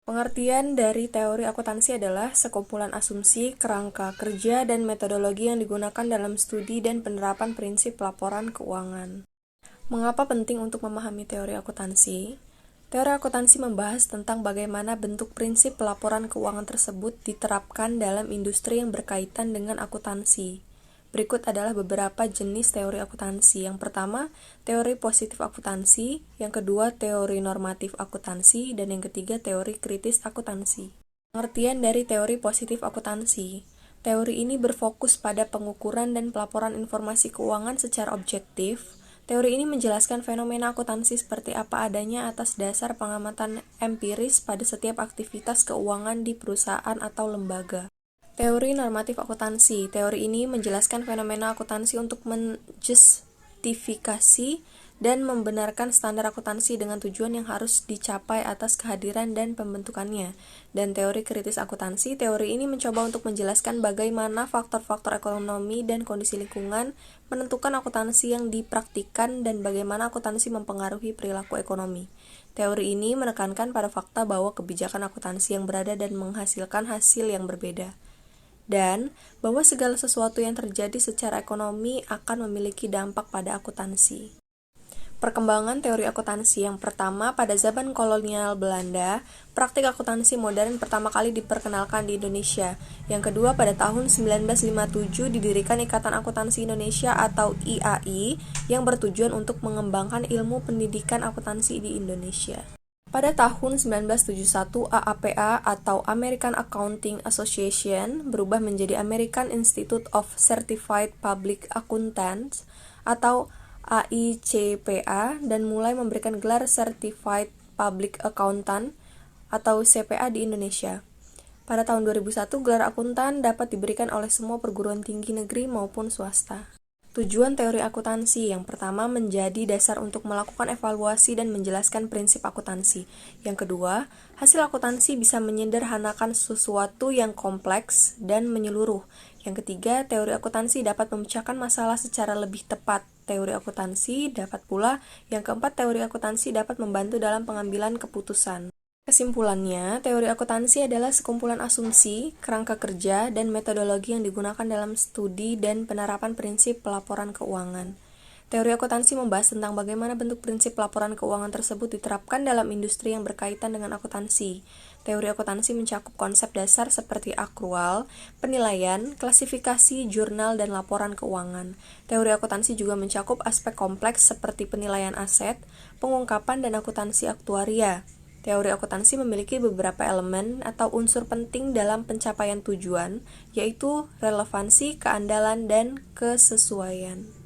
Pengertian dari teori akuntansi adalah sekumpulan asumsi, kerangka kerja, dan metodologi yang digunakan dalam studi dan penerapan prinsip laporan keuangan. Mengapa penting untuk memahami teori akuntansi? Teori akuntansi membahas tentang bagaimana bentuk prinsip pelaporan keuangan tersebut diterapkan dalam industri yang berkaitan dengan akuntansi. Berikut adalah beberapa jenis teori akuntansi. Yang pertama, teori positif akuntansi. Yang kedua, teori normatif akuntansi. Dan yang ketiga, teori kritis akuntansi. Pengertian dari teori positif akuntansi. Teori ini berfokus pada pengukuran dan pelaporan informasi keuangan secara objektif. Teori ini menjelaskan fenomena akuntansi seperti apa adanya atas dasar pengamatan empiris pada setiap aktivitas keuangan di perusahaan atau lembaga. Teori normatif akuntansi. Teori ini menjelaskan fenomena akuntansi untuk menjustifikasi dan membenarkan standar akuntansi dengan tujuan yang harus dicapai atas kehadiran dan pembentukannya. Dan teori kritis akuntansi. Teori ini mencoba untuk menjelaskan bagaimana faktor-faktor ekonomi dan kondisi lingkungan menentukan akuntansi yang dipraktikkan dan bagaimana akuntansi mempengaruhi perilaku ekonomi. Teori ini menekankan pada fakta bahwa kebijakan akuntansi yang berada dan menghasilkan hasil yang berbeda, dan bahwa segala sesuatu yang terjadi secara ekonomi akan memiliki dampak pada akuntansi. Perkembangan teori akuntansi. Yang pertama, pada zaman kolonial Belanda, praktik akuntansi modern pertama kali diperkenalkan di Indonesia. Yang kedua, pada tahun 1957 didirikan Ikatan Akuntansi Indonesia atau IAI yang bertujuan untuk mengembangkan ilmu pendidikan akuntansi di Indonesia. Pada tahun 1971, AAPA atau American Accounting Association berubah menjadi American Institute of Certified Public Accountants atau AICPA dan mulai memberikan gelar Certified Public Accountant atau CPA di Indonesia. Pada tahun 2001, gelar akuntan dapat diberikan oleh semua perguruan tinggi negeri maupun swasta. Tujuan teori akuntansi. Yang pertama, menjadi dasar untuk melakukan evaluasi dan menjelaskan prinsip akuntansi. Yang kedua, hasil akuntansi bisa menyederhanakan sesuatu yang kompleks dan menyeluruh. Yang ketiga, teori akuntansi dapat memecahkan masalah secara lebih tepat. Teori akuntansi dapat pula. Yang keempat, teori akuntansi dapat membantu dalam pengambilan keputusan. Kesimpulannya, teori akuntansi adalah sekumpulan asumsi, kerangka kerja, dan metodologi yang digunakan dalam studi dan penerapan prinsip pelaporan keuangan. Teori akuntansi membahas tentang bagaimana bentuk prinsip pelaporan keuangan tersebut diterapkan dalam industri yang berkaitan dengan akuntansi. Teori akuntansi mencakup konsep dasar seperti akrual, penilaian, klasifikasi, jurnal, dan laporan keuangan. Teori akuntansi juga mencakup aspek kompleks seperti penilaian aset, pengungkapan, dan akuntansi aktuaria. Teori akuntansi memiliki beberapa elemen atau unsur penting dalam pencapaian tujuan, yaitu relevansi, keandalan, dan kesesuaian.